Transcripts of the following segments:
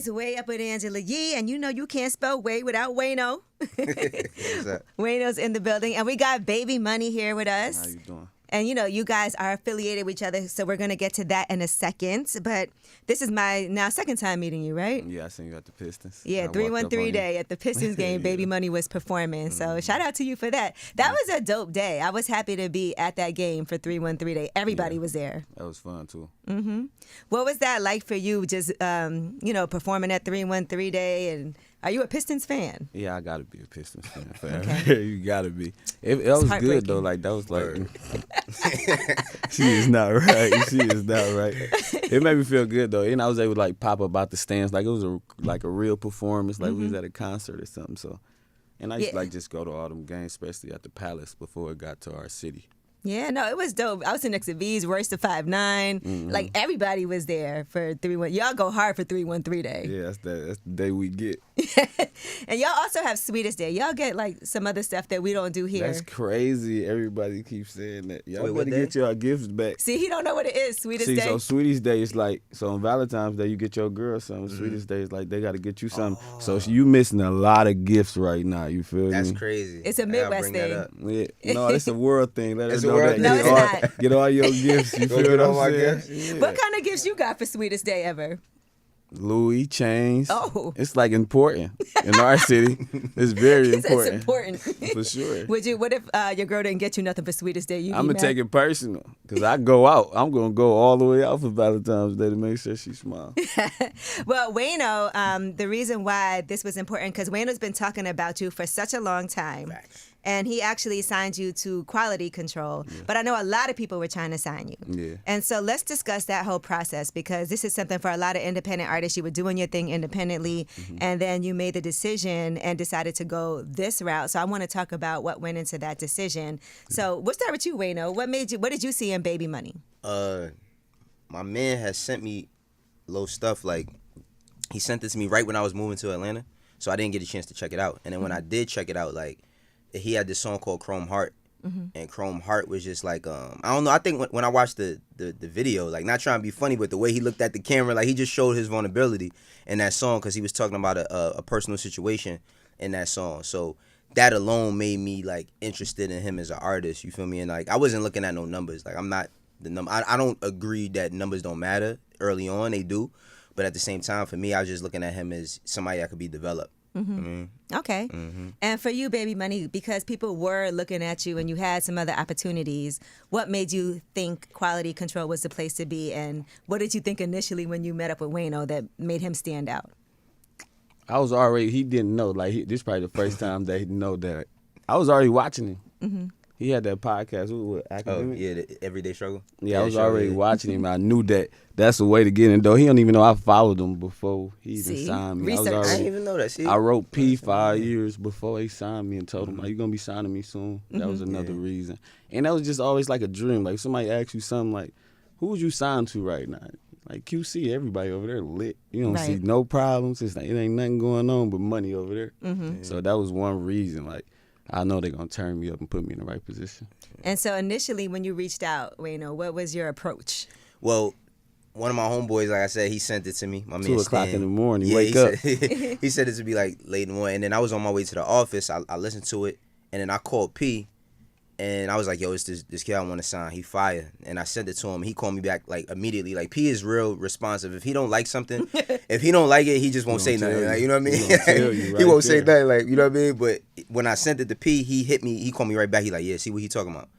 is Way Up with Angela Yee, and you know you can't spell Way without Wayno. Wayno's in the building, and we got Baby Money here with us. How you doing? And you know, you guys are affiliated with each other, so we're going to get to that in a second. But this is my now second time meeting you, right? Yeah, I seen you at the Pistons. Yeah, 313 day at the Pistons game, Baby Money was performing. So shout out to you for that. That was a dope day. I was happy to be at that game for 313 day. Everybody was there. That was fun, too. Mm-hmm. What was that like for you, just, performing at 313 day? And are you a Pistons fan? Yeah, I got to be a Pistons fan forever. Okay. You got to be. It was good, though. Like, that was like... She is not right. She is not right. It made me feel good, though. And I was able to, like, pop up out the stands. Like, it was a real performance. Like, we was at a concert or something, so... And I used to, like, just go to all them games, especially at the Palace, before it got to our city. Yeah, no, it was dope. I was sitting next to V's, Royce to 5'9". Like, everybody was there for 313. Y'all go hard for 313 day. Yeah, that's the day we get. And y'all also have Sweetest Day. Y'all get, like, some other stuff that we don't do here. That's crazy. Everybody keeps saying that. Y'all Wait, better get your gifts back. See, he don't know what it is, Sweetest Day. So Sweetest Day is like, so on Valentine's Day, you get your girl something. Sweetest Day is like, they got to get you something. So you missing a lot of gifts right now. You feel me? That's crazy. It's a Midwest thing. Yeah. No, it's a world thing. Let us It's a know world that. thing. No, it's not. Get all your gifts. You feel get what all I'm my saying? gifts? Yeah. What kind of gifts you got for Sweetest Day ever? Louis chains. Oh. It's like important in our city. It's very He said important. it's important. For sure. What if your girl didn't get you nothing for Sweetest Day? I'm going to take it personal because I go out. I'm going to go all the way out for Valentine's Day to make sure she smiles. Well, Wayno, the reason why this was important, because Wayno's been talking about you for such a long time. Facts. And he actually signed you to quality control. Yeah. But I know a lot of people were trying to sign you. Yeah. And so let's discuss that whole process, because this is something for a lot of independent artists. You were doing your thing independently, and then you made the decision and decided to go this route. So I want to talk about what went into that decision. So we'll start with you, Wayno. What did you see in Baby Money? My man has sent me little stuff. Like, he sent this to me right when I was moving to Atlanta, so I didn't get a chance to check it out. And then when I did check it out, like, he had this song called Chrome Heart, and Chrome Heart was just like, I don't know, I think when I watched the video, like, not trying to be funny, but the way he looked at the camera, like, he just showed his vulnerability in that song, because he was talking about a personal situation in that song. So that alone made me, like, interested in him as an artist, you feel me? And, like, I wasn't looking at no numbers. Like, I'm not the number. I don't agree that numbers don't matter. Early on, they do. But at the same time, for me, I was just looking at him as somebody that could be developed. Okay. And for you, Baby Money, because people were looking at you and you had some other opportunities, what made you think quality control was the place to be? And what did you think initially when you met up with Wayno that made him stand out? He didn't know. Like, this is probably the first time that he know that. I was already watching him. He had that podcast. What, Academic? Oh, yeah, the Everyday Struggle. Yeah, I was already watching him. I knew that that's the way to get in, though. He don't even know I followed him before he even signed me. Research. I didn't even know that. See? I wrote P 5 years before he signed me and told him, like, you're going to be signing me soon. That was another reason. And that was just always like a dream. Like, somebody asks you something like, who would you sign to right now? Like, QC, everybody over there lit. You don't see no problems. It's like, it ain't nothing going on but money over there. So that was one reason. Like, I know they're going to turn me up and put me in the right position. And so initially when you reached out, Wayno, what was your approach? Well, one of my homeboys, like I said, he sent it to me. My 2 man o'clock Stan. in the morning, Yeah, wake up. He said it to be like late in the morning. And then I was on my way to the office. I listened to it. And then I called P. And I was like, yo, it's this kid I want to sign. He fire. And I sent it to him. He called me back, like, immediately. Like, P is real responsive. If he don't like something, if he don't like it, he just won't say nothing. Like, you know what I mean? He won't say nothing. Like, you know what I mean? But when I sent it to P, he hit me. He called me right back. He like, yeah, see what he talking about.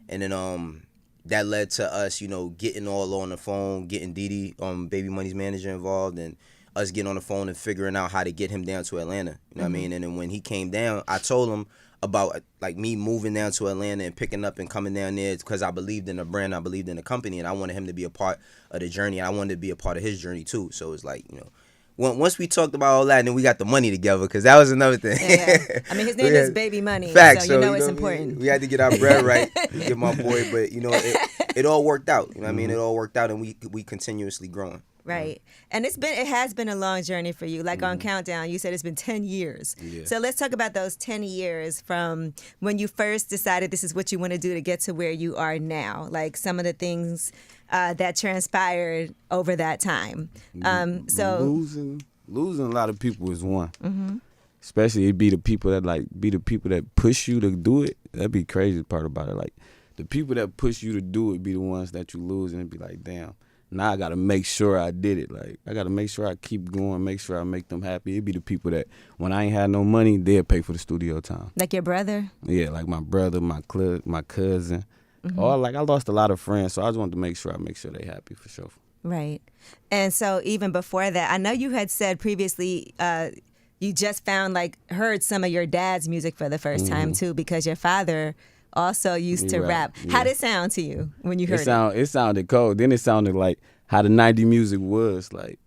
And then that led to us, you know, getting all on the phone, getting Didi, Baby Money's manager, involved, and us getting on the phone and figuring out how to get him down to Atlanta. You know what I mean? And then when he came down, I told him about, like, me moving down to Atlanta and picking up and coming down there because I believed in the brand, I believed in the company, and I wanted him to be a part of the journey. I wanted to be a part of his journey too. So it's like, you know, once we talked about all that, and then we got the money together, because that was another thing. Yeah. I mean, his name is Baby Money, Facts, so you know you it's know important. We had to get our bread right, get my boy, but, you know, it all worked out. You know what I mean? It all worked out, and we continuously growing. Right. And it has been a long journey for you. Like on Countdown, you said it's been 10 years. Yeah. So let's talk about those 10 years from when you first decided this is what you want to do to get to where you are now. Like some of the things that transpired over that time. So Losing losing a lot of people is one. Especially it be the people that push you to do it. That'd be the crazy part about it. Like the people that push you to do it be the ones that you lose, and it be like, damn. Now I gotta make sure I did it. Like I gotta make sure I keep going, make sure I make them happy. It be the people that when I ain't had no money, they'll pay for the studio time. Like your brother? Yeah, like my brother, my cousin. Or like I lost a lot of friends, so I just wanted to make sure they happy for sure. Right. And so even before that, I know you had said previously you just heard some of your dad's music for the first time too, because your father also used to rap. Yeah. How did it sound to you when you heard it? It sounded cold. Then it sounded like how the 90 music was. Like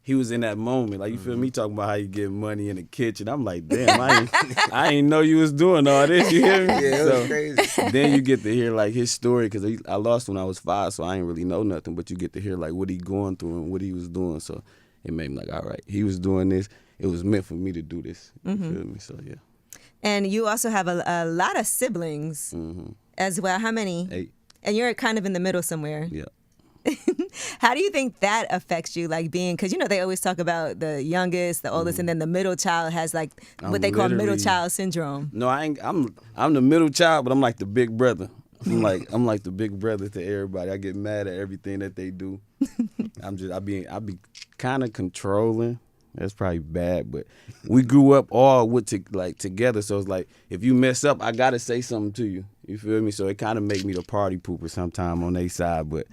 he was in that moment. Like you feel me talking about how you get money in the kitchen. I'm like, damn, I ain't know you was doing all this. You hear me? Yeah, it was crazy. Then you get to hear like his story because I lost when I was 5, so I ain't really know nothing. But you get to hear like what he going through and what he was doing. So it made me like, all right, he was doing this. It was meant for me to do this. You feel me? So yeah. And you also have a lot of siblings as well. How many? 8. And you're kind of in the middle somewhere. Yeah. How do you think that affects you, like being, because they always talk about the youngest, the oldest, and then the middle child has like what they call middle child syndrome. No, I ain't. I'm the middle child, but I'm like the big brother. I'm like the big brother to everybody. I get mad at everything that they do. I be kind of controlling. That's probably bad, but we grew up all together. So it's like if you mess up, I gotta say something to you. You feel me? So it kind of make me the party pooper sometime on their side, but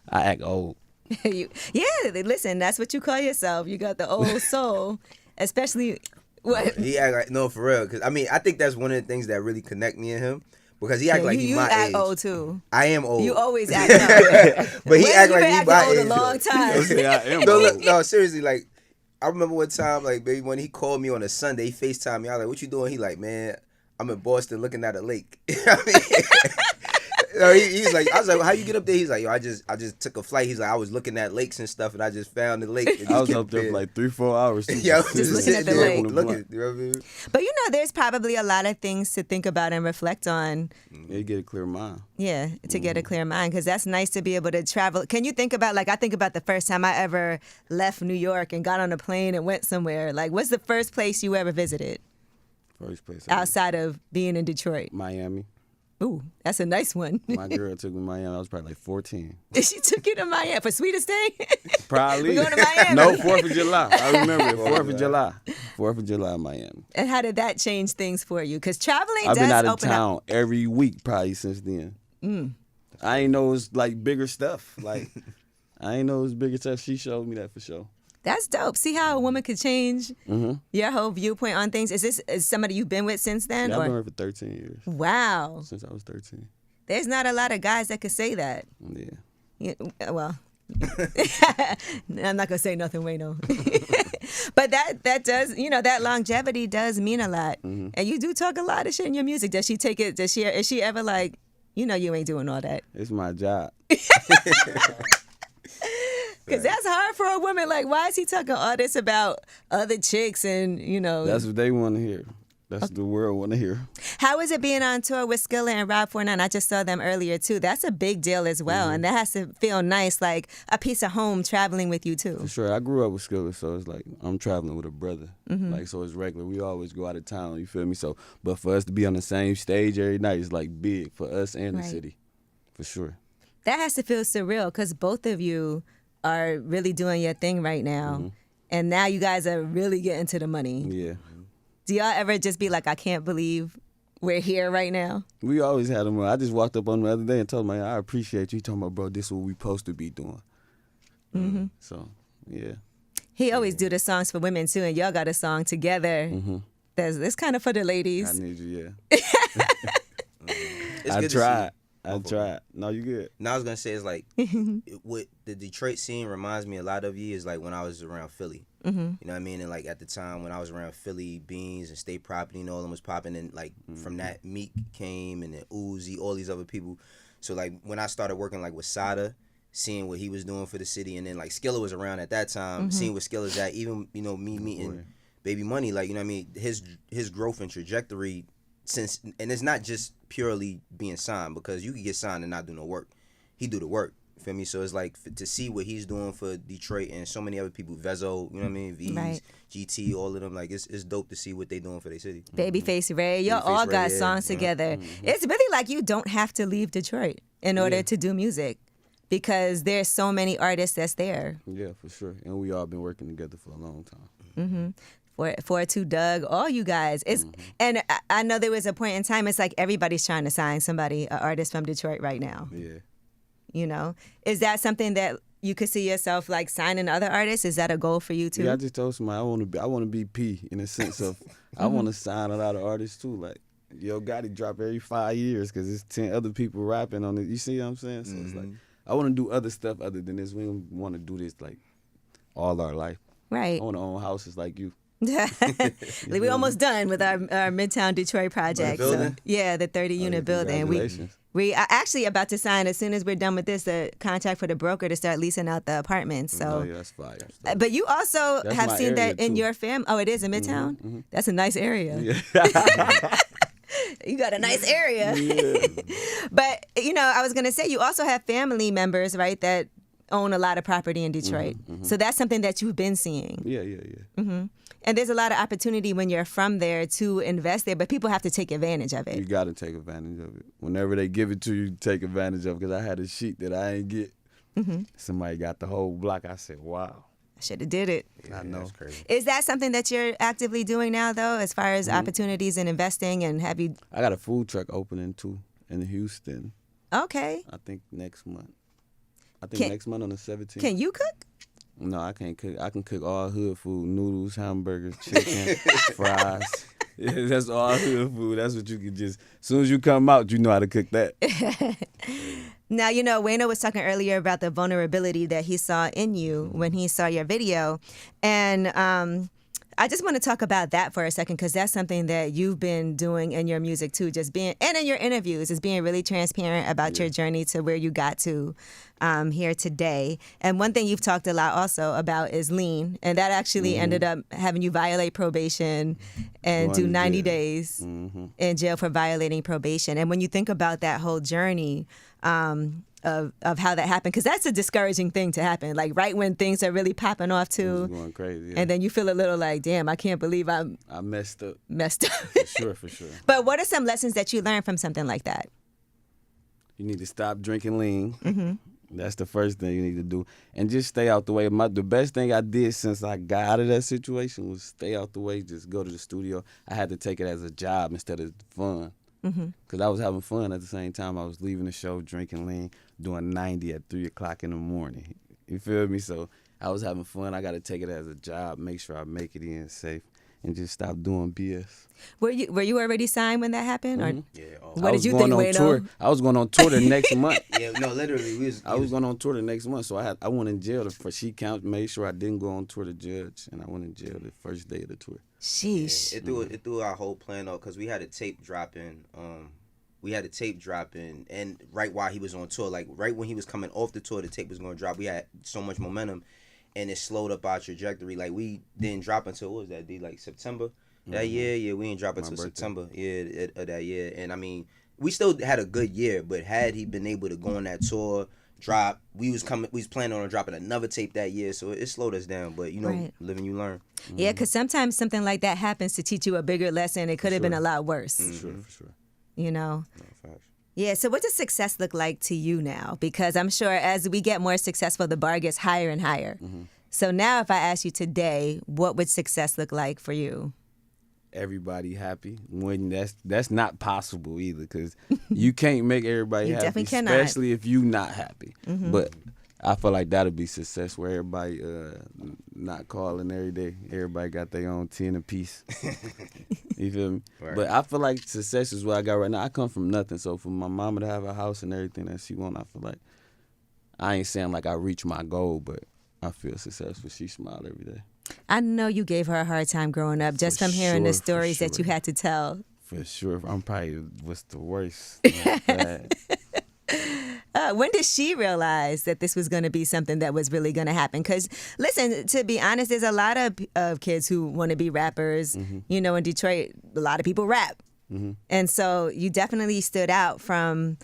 I act old. Listen, that's what you call yourself. You got the old soul, especially. What? He act like, no, for real. Because I think that's one of the things that really connect me and him. Because he act like he my age. You act old too. I am old. You always act old. But he act like he my old age. A long time. I am old. No, seriously, like I remember one time, like baby, when he called me on a Sunday, he FaceTimed me. I was like, "What you doing?" He like, "Man, I'm in Boston looking at a lake." He's like, I was like, well, how you get up there? He's like, yo, I just took a flight. He's like, I was looking at lakes and stuff, and I just found the lake. I was up there for like 3-4 hours. Yeah, just looking at the lake. Looking, you know what I mean? But there's probably a lot of things to think about and reflect on. Yeah, you get a clear mind. Yeah, to get a clear mind, because that's nice to be able to travel. Can you think about, I think about the first time I ever left New York and got on a plane and went somewhere. Like, what's the first place you ever visited? First place. Outside of being in Detroit? Miami. Ooh, that's a nice one. My girl took me to Miami. I was probably like 14. She took you to Miami for sweetest day? Probably. We're going to Miami. No, 4th of July. I remember it. 4th of July. 4th of July, Miami. And how did that change things for you? Because traveling I've does been out of open town up. every week probably since then. I ain't know it was like bigger stuff. Like, I ain't know it was bigger stuff. She showed me that for sure. That's dope. See how a woman could change your whole viewpoint on things? Is somebody you've been with since then? Yeah, I've been with her for 13 years. Wow. Since I was 13. There's not a lot of guys that could say that. Yeah. Well, I'm not going to say nothing, Wayno. But that does, that longevity does mean a lot. And you do talk a lot of shit in your music. Does she take it? Is she ever like, you ain't doing all that? It's my job. Because that's hard for a woman. Like, why is he talking all this about other chicks and, That's what they want to hear. That's what the world want to hear. How is it being on tour with Skilla and Rob 49? I just saw them earlier, too. That's a big deal as well. And that has to feel nice, like a piece of home traveling with you, too. For sure. I grew up with Skilla, so it's like I'm traveling with a brother. Like, so it's regular. We always go out of town, you feel me? So, but for us to be on the same stage every night is like big for us and the city. For sure. That has to feel surreal because both of you are really doing your thing right now. And now you guys are really getting to the money. Yeah. Do y'all ever just be like, I can't believe we're here right now? We always had him. I just walked up on him the other day and told him, I appreciate you. He told me, bro, this is what we supposed to be doing. So, yeah. He always do the songs for women, too, and y'all got a song together. It's kind of for the ladies. I need you, yeah. I tried. No, you good. Now I was going to say, it's like, what the Detroit scene reminds me a lot of you is like when I was around Philly. You know what I mean? And like at the time when I was around Philly, Beans and State Property and all them was popping. And like from that, Meek came and then Uzi, all these other people. So like when I started working like with Sada, seeing what he was doing for the city. And then like Skilla was around at that time, seeing what Skilla's at. Even, me meeting Baby Money, like, you know what I mean? His growth and trajectory since, and it's not just purely being signed, because you can get signed and not do no work. He do the work. Feel me? So it's like to see what he's doing for Detroit and so many other people, Vezo, you know what I mean? V's, Right. GT, all of them. Like it's dope to see what they doing for their city. Babyface Ray, y'all Babyface all Ray, got yeah. songs together. It's really like you don't have to leave Detroit in order to do music because there's so many artists that's there. Yeah, for sure. And we all been working together for a long time. 4-2 Doug, all you guys. It's and I know there was a point in time. It's like everybody's trying to sign somebody, an artist from Detroit right now. Yeah. You know, is that something that you could see yourself like signing other artists? Is that a goal for you too? Yeah, I just told somebody I want to be P in the sense of I want to sign a lot of artists too. Like Yo Gotti drop every 5 years because there's 10 other people rapping on it. You see what I'm saying? So it's like I want to do other stuff other than this. We don't want to do this like all our life. Right. I want to own houses like you. We almost done with our Midtown Detroit project. The building? So, yeah, the 30-unit building. Congratulations. We are actually about to sign, as soon as we're done with this, the contract for the broker to start leasing out the apartments. So, Oh, yeah, that's fire. But you also That's have my seen that area, in too. your fam. Oh, it is in Midtown? That's a nice area. Yeah. You got a nice area. Yeah. But, you know, I was going to say, you also have family members, right, that own a lot of property in Detroit. So that's something that you've been seeing. Yeah. And there's a lot of opportunity when you're from there to invest there, but people have to take advantage of You it. got to take advantage of it. Whenever they give it to you, take advantage of it. Because I had a sheet that I ain't get. Somebody got the whole block. I said, wow. I should have did it. I know. That's crazy. Is that something that you're actively doing now, though, as far as opportunities in investing? And have you? I got a food truck opening too in Houston. Okay. I think next month. Can- Next month on the 17th. Can you cook? No, I can't cook. I can cook all hood food: noodles, hamburgers, chicken, fries. Yeah, that's all hood food. That's what you can just. As soon as you come out, you know how to cook that. Now, you know, Wayno was talking earlier about the vulnerability that he saw in you when he saw your video. And I just want to talk about that for a second, because that's something that you've been doing in your music too, just being, and in your interviews, is being really transparent about your journey to where you got to here today. And one thing you've talked a lot also about is lean, and that actually ended up having you violate probation and Going do to 90 jail. days in jail for violating probation. And when you think about that whole journey of how that happened, because that's a discouraging thing to happen, like right when things are really popping off It too, was going crazy. Yeah. and then you feel a little like, damn, I can't believe I'm I messed up messed up. for sure. But what are some lessons that you learned from something like that? You need to stop drinking lean. That's the first thing you need to do, and just stay out the way. The best thing I did since I got out of that situation was stay out the way. Just go to the studio. I had to take it as a job instead of fun. Because I was having fun at the same time. I was leaving the show, drinking lean, doing 90 at 3 o'clock in the morning. You feel me? So I was having fun. I got to take it as a job, make sure I make it in safe, and just stop doing BS. Were you already signed when that happened? Or Yeah. Oh. what I did was you going think, on Wayno? tour. I was going on tour the next month. Yeah. No, literally, I was going on tour the next month, so I went in jail for she count, made sure I didn't go on tour to judge, and I went in jail the first day of the tour. Sheesh. It threw our whole plan off because we had a tape dropping. And right while he was on tour, like right when he was coming off the tour, the tape was going to drop. We had so much momentum, and it slowed up our trajectory. Like we didn't drop until, what was that, D? Like September that year. Yeah, we didn't drop until birthday. September. Yeah, of that year. And I mean, we still had a good year, but had he been able to go on that tour, drop, we was planning on dropping another tape that year, so it slowed us down. But you know, Right. living you learn. Yeah, because sometimes something like that happens to teach you a bigger lesson. It could have been a lot worse, For sure. you know? No, facts. Yeah, so what does success look like to you now? Because I'm sure as we get more successful, the bar gets higher and higher. So now if I ask you today, what would success look like for you? Everybody happy. When that's not possible either, because you can't make everybody You happy, definitely cannot. especially if you not happy. But I feel like that'll be success, where everybody not calling every day. Everybody got their own 10 apiece. You feel me? Right. But I feel like success is what I got right now. I come from nothing, so for my mama to have a house and everything that she want, I feel like I ain't saying like I reached my goal, but I feel successful. She smile every day. I know you gave her a hard time growing up just For from hearing the sure, for stories that you sure. had to tell. For sure. I'm probably was the worst. When did she realize that this was going to be something that was really going to happen? Because, listen, to be honest, there's a lot of kids who want to be rappers. You know, in Detroit, a lot of people rap. And so you definitely stood out from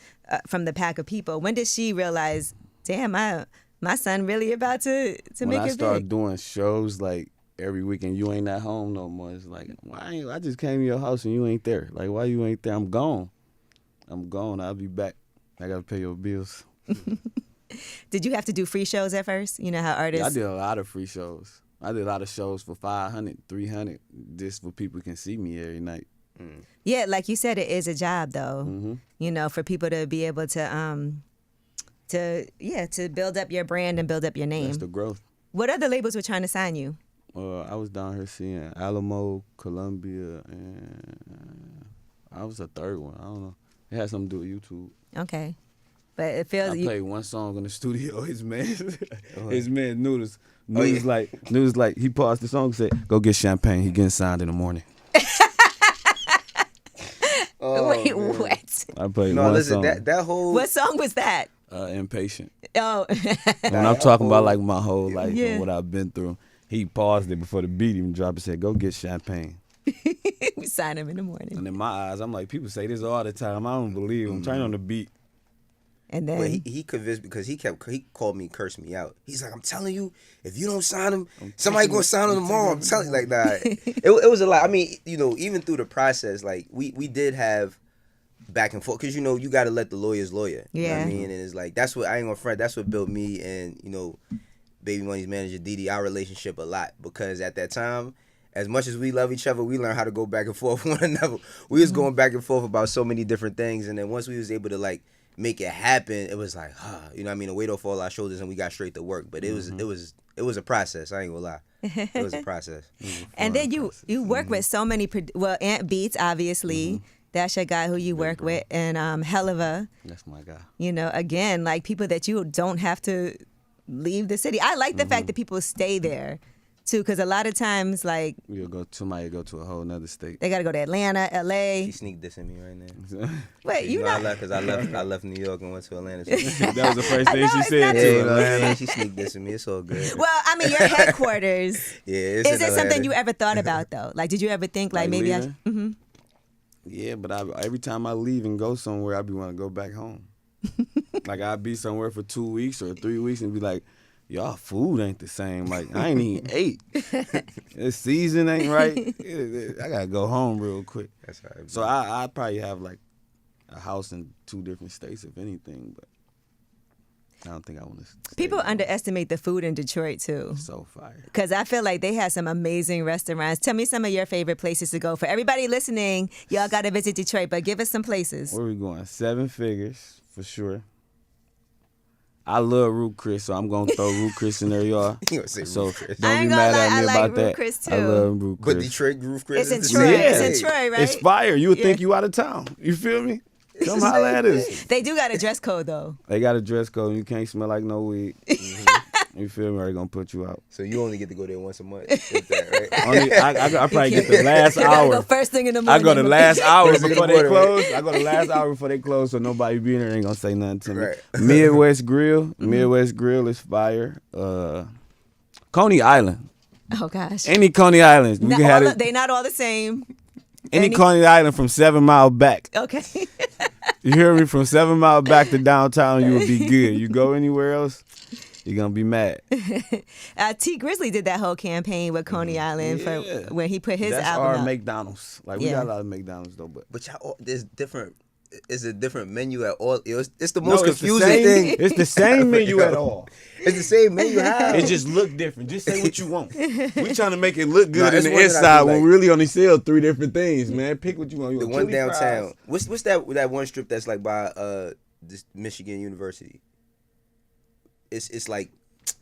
the pack of people. When did she realize damn, my son really about to When make I it start big. doing shows like every weekend, you ain't at home no more. It's like, I just came to your house and you ain't there. Like, why you ain't there? I'm gone. I'll be back. I gotta pay your bills. Did you have to do free shows at first? You know how artists. Yeah, I did a lot of free shows. I did a lot of shows for 500, 300, just for people can see me every night. Yeah, like you said, it is a job though. Mm-hmm. You know, for people to be able to build up your brand and build up your name. That's the growth. What other labels were trying to sign you? I was down here seeing Alamo, Columbia, and I was a third one. I don't know. It had something to do with YouTube. Okay, but it feels I played one song in the studio. His man knew this. Oh, yeah. Like he paused the song and said, "Go get champagne. He getting signed in the morning." Wait, what? I played No, one listen, song. that whole What song was that? Impatient. Oh, When I'm talking about like my whole life Yeah. and what I've been through, he paused it before the beat even dropped and said, "Go get champagne." we sign him in the morning, And in my eyes, I'm like, people say this all the time. I don't believe him. Turn on the beat. and then But he convinced because he called me, cursed me out. He's like, I'm telling you, if you don't sign him, somebody gonna sign him tomorrow. I'm telling you, like that. It was a lot. I mean, even through the process, like we did have back and forth because you got to let the lawyers lawyer. You know what I Yeah. mean, and it's like that's what I ain't gonna front. That's what built me and Baby Money's manager Didi, our relationship a lot because at that time. As much as we love each other, we learned how to go back and forth with one another. We was going back and forth about so many different things, and then once we was able to like make it happen, it was like, you know what I mean, a weight off all our shoulders, and we got straight to work. But it was a process. I ain't gonna lie, it was a process. and then you work with so many Ant Beats, obviously. That's your guy who you work with, and Helliva. That's my guy. Again, like people that you don't have to leave the city. I like the fact that people stay there too, because a lot of times, like Somebody go to a whole nother state. they got to go to Atlanta, LA. She sneak dissing me right now. Wait, you know not? I left because I left New York and went to Atlanta. That was the first thing No, she it's said not Yeah, to you know what I Atlanta. mean? She sneak dissing me. It's all good. Well, I mean, your headquarters. Yeah, it's Is in it something Atlanta. you ever thought about though? Like, did you ever think like maybe leaving? I? Yeah, but every time I leave and go somewhere, I be want to go back home. Like I'd be somewhere for 2 weeks or 3 weeks and be like, y'all food ain't the same. Like I ain't even ate. This season ain't right. I gotta go home real quick. That's how it be. So I probably have like a house in 2 different states, if anything. But I don't think I want to. People underestimate the food in Detroit too. So fire. Because I feel like they have some amazing restaurants. Tell me some of your favorite places to go. For everybody listening, y'all got to visit Detroit, but give us some places. Where we going? 7 figures for sure. I love Root Chris, so I'm gonna throw Root Chris in there, y'all. You gonna say So Ruth Chris. I don't be ain't mad gonna at lie, me I like about Ruth that. Chris, I too. love Root But Chris. Detroit Roof Chris It's in is Troy. the It's same. in Troy, right? It's fire. You would Yeah. think you out of town. You feel me? Come the holla same at us. They do got a dress code though. They got a dress code. You can't smell like no weed. You feel me? Or they gonna put you out. So you only get to go there once a month. With that, right? Only, I probably get the last You gotta go hour. first thing in the I morning. go the last hour First thing in before the they morning, right? close. I go the last hour before they close, so nobody be in there ain't gonna say nothing to me. Right. Midwest Grill. Midwest Grill is fire. Coney Island. Oh gosh. Any Coney Island. You Not can all have of- it. they not all the same. Any Coney Island from 7 Mile back. Okay. You hear me? From 7 Mile back to downtown, you will be good. You go anywhere else, you're gonna be mad. T Grizzly did that whole campaign with Coney Island Yeah. for when he put his That's album our out. McDonald's. Like we Yeah. got a lot of McDonald's though, but But y'all, there's different. It's a different menu at all. It's the No, most it's the confusing same- thing. It's the same menu at all. It's the same menu. How? It just look different. Just say what you want. We trying to make it look good Nah, in it's the one that I inside do when like. we really only sell 3 different things, man. Pick what you want. You the want one chili downtown. fries? What's that one strip that's like by this Michigan University? It's like,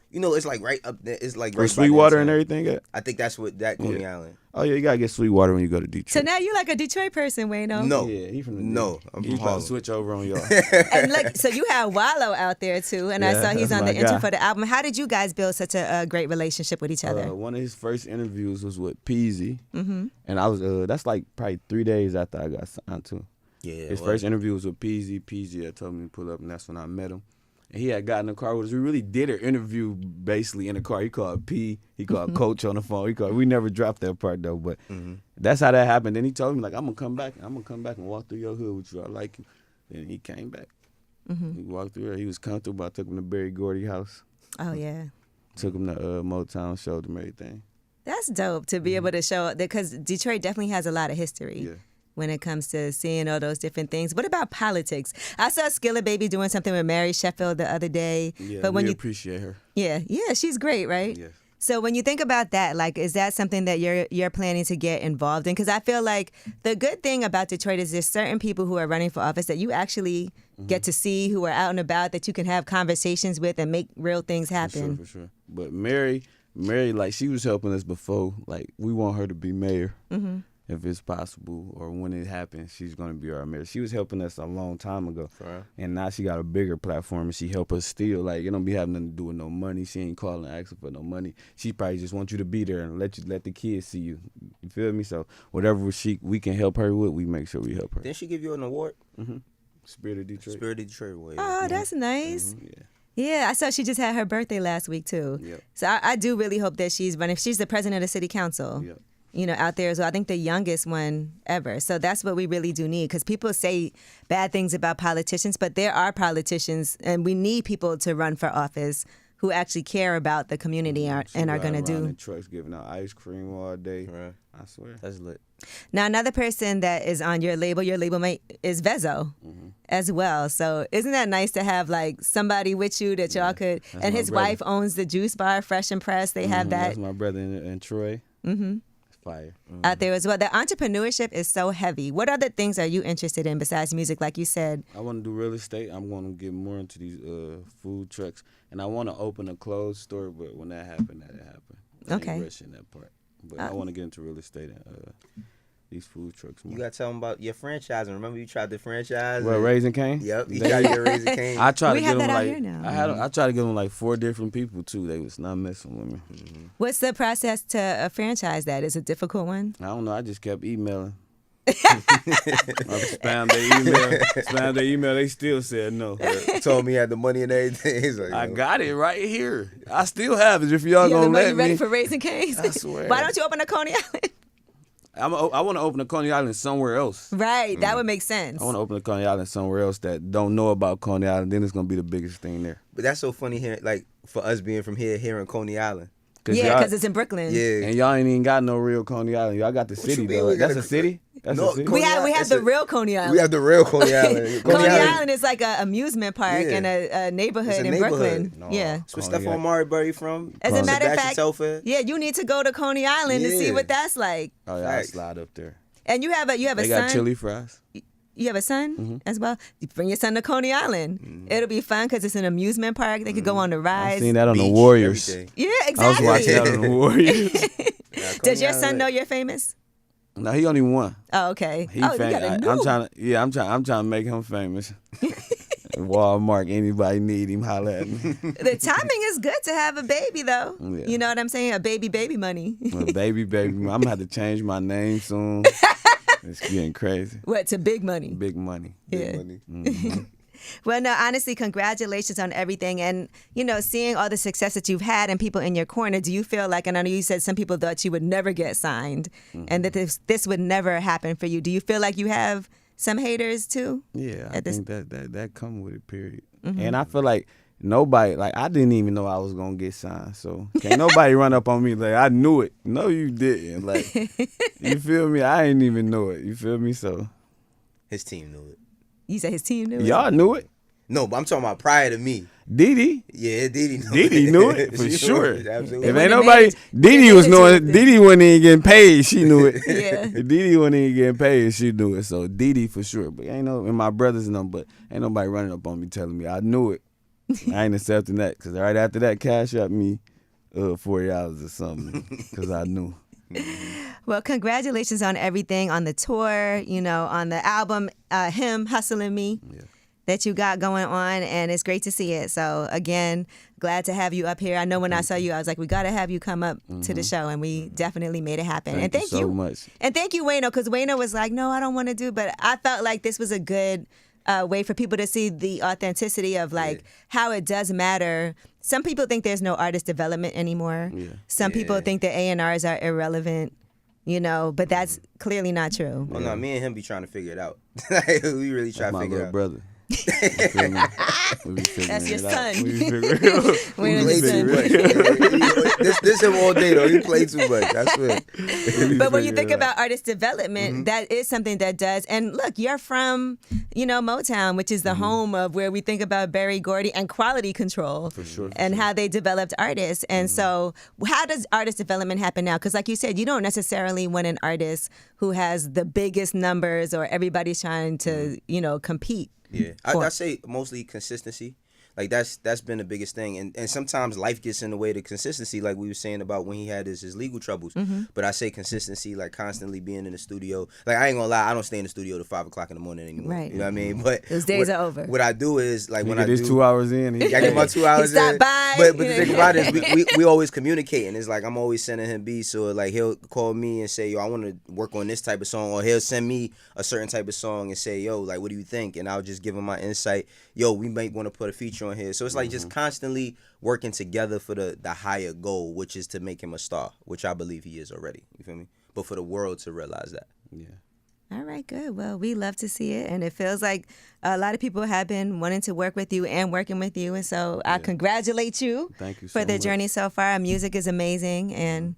it's like right up there. It's like Where right by Sweetwater and downtown. everything at? I think that's what that Coney Yeah. Island. Oh yeah, you gotta get Sweetwater when you go to Detroit. So now you like a Detroit person, Wayno. No. Yeah, he from the No, I'm He's from about to Harlem. switch over on y'all. And so you have Wallow out there too, and I Yeah, saw he's that's on the my intro guy. for the album. How did you guys build such a great relationship with each other? One of his first interviews was with Peasy, and I was that's like probably 3 days after I got signed to him. Yeah. His first interview was with Peasy. Peasy had told me to pull up, and that's when I met him. And he had gotten in the car with us. We really did an interview basically in the car. He called P. He called Coach on the phone. We never dropped that part though, but that's how that happened. Then he told me like, I'm gonna come back and walk through your hood with you. I like you. Then he came back. We walked through there. He was comfortable. I took him to Barry Gordy house. Oh yeah. Took him to Motown, showed him everything. That's dope to be able to show, because Detroit definitely has a lot of history. Yeah. When it comes to seeing all those different things. What about politics? I saw Skilla Baby doing something with Mary Sheffield the other day. Yeah, but when we you appreciate her. Yeah, she's great, right? Yes. So when you think about that, like, is that something that you're planning to get involved in? Because I feel like the good thing about Detroit is there's certain people who are running for office that you actually get to see, who are out and about, that you can have conversations with and make real things happen. For sure. But Mary, like, she was helping us before. Like, we want her to be mayor. If it's possible, or when it happens, she's going to be our mayor. She was helping us a long time ago, and now she got a bigger platform, and she help us still. Like, it don't be having nothing to do with no money. She ain't calling asking for no money. She probably just want you to be there and let the kids see you. You feel me? So whatever we can help her with, we make sure we help her. Didn't she give you an award? Spirit of Detroit. Spirit of Detroit award. Oh, that's nice. Yeah. Yeah, I saw she just had her birthday last week too. Yep. So I do really hope that she's running. She's the president of the city council. Yep. Out there as well. I think the youngest one ever. So that's what we really do need, because people say bad things about politicians, but there are politicians, and we need people to run for office who actually care about the community and are going to do. In trucks giving out ice cream all day. Right. I swear. That's lit. Now, another person that is on your label mate, is Vezo as well. So isn't that nice to have like somebody with you that y'all could, and his wife owns the juice bar, Fresh and Press. They have that. That's my brother in Troy. Fire. Out there as well. The entrepreneurship is so heavy. What other things are you interested in besides music? Like you said, I want to do real estate. I'm going to get more into these food trucks, and I want to open a clothes store. But when that happened, that happened. I ain't rushing that part. But I want to get into real estate and these food trucks more. You got to tell them about your franchising. Remember you tried the franchise? Well, Raising Cane? Yep, you tried to get Raising Cane. I tried to have get that them out like here now. I tried to get them like 4 different people too. They was not messing with me. What's the process to franchise that? Is it a difficult one? I don't know. I just kept emailing. I spammed their email. They still said no. Told me he had the money and everything. He's like, I got it right here. I still have it. If y'all gonna let me. You ready for Raising Cane's? I swear. Why don't you open a Coney Island? I want to open a Coney Island somewhere else. Right, that would make sense. I want to open a Coney Island somewhere else that don't know about Coney Island. Then it's gonna be the biggest thing there. But that's so funny here, like for us being from here in Coney Island. Yeah, because it's in Brooklyn. Yeah, and y'all ain't even got no real Coney Island. Y'all got the city though. That's a city. That's a city. We have the real Coney Island. We have the real Coney Island. Coney Island is like an amusement park in a neighborhood in Brooklyn. No. Yeah. That's where Stephon Marbury from. As a matter of fact, Telfair. yeah, you need to go to Coney Island to see what that's like. Oh yeah, I slide up there. And you have a son. They got chili fries. You have a son as well? You bring your son to Coney Island. It'll be fun because it's an amusement park. They could go on the rides. I've seen that on Beach, the Warriors. everything. Yeah, I exactly. was watching that on the Warriors. Does your son know you're famous? No, he only won. Oh, okay. He you got a new. I'm trying to make him famous. Walmart, anybody need him, holla at me. The timing is good to have a baby, though. Yeah. You know what I'm saying? A baby money. Well, baby, I'm gonna have to change my name soon. It's getting crazy. What, to big money? Big money. Yeah. Big money. Well, no, honestly, congratulations on everything. And, seeing all the success that you've had and people in your corner, do you feel like, and I know you said some people thought you would never get signed and that this would never happen for you. Do you feel like you have some haters too? Yeah, I think that come with it, period. And I feel like nobody, like I didn't even know I was going to get signed. So can't nobody run up on me like, I knew it. No, you didn't. Like, you feel me? I didn't even know it. You feel me? So His team knew it. You said his team knew it? Y'all knew it? No, but I'm talking about prior to me. Didi? Yeah, Didi knew Didi it. knew it, for She sure. knew it, absolutely. If ain't nobody, Didi was knowing, Didi wasn't even getting paid, she knew it. Yeah. If Didi wasn't even getting paid, she knew it. So Didi for sure. But and my brothers and them, but ain't nobody running up on me telling me I knew it. I ain't accepting that, because right after that, cash up me $40 or something, because I knew. Well, congratulations on everything, on the tour, on the album, Him, Hustling Me, that you got going on, and it's great to see it. So, again, glad to have you up here. I know when I saw you, I was like, we got to have you come up to the show, and we definitely made it happen. Thank you so much. And thank you, Wayno, because Wayno was like, no, I don't want to do, but I felt like this was a good way for people to see the authenticity of how it does matter. Some people think there's no artist development anymore. Yeah. Some people think that A&Rs are irrelevant, but that's clearly not true. Oh, no, me and him be trying to figure it out. We really try to figure it out. My little brother. That's your son. He play too much. This him all day though. He play too much. That's it. But when you think about artist development, that is something that does. And look, you're from, Motown, which is the home of where we think about Berry Gordy and Quality Control. For sure. And how they developed artists. And so how does artist development happen now? Because like you said, you don't necessarily want an artist who has the biggest numbers or everybody's trying to, compete. Yeah, I say mostly consistency. Like that's been the biggest thing, and sometimes life gets in the way of the consistency, like we were saying about when he had his legal troubles. But I say consistency, like constantly being in the studio. Like I ain't gonna lie, I don't stay in the studio till 5 o'clock in the morning anymore. Right. You know what I mean? But those days are over. What I do is like when I do 2 hours in, I get my 2 hours he in. by, but the thing about it is we always communicating. It's like I'm always sending him beats, so like he'll call me and say, yo, I want to work on this type of song, or he'll send me a certain type of song and say, yo, like what do you think? And I'll just give him my insight. Yo, we might want to put a feature on here. So it's like just constantly working together for the higher goal, which is to make him a star, which I believe he is already. You feel me? But for the world to realize that. Yeah. All right, good. Well, we love to see it. And it feels like a lot of people have been wanting to work with you and working with you. And so I congratulate you Thank you for so the much. journey so far. Our music is amazing. And,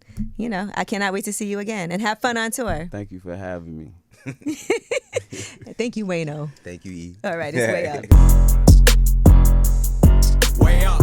I cannot wait to see you again and have fun on tour. Thank you for having me. Thank you, Wayno. Thank you, E. All right, it's way up. Way up.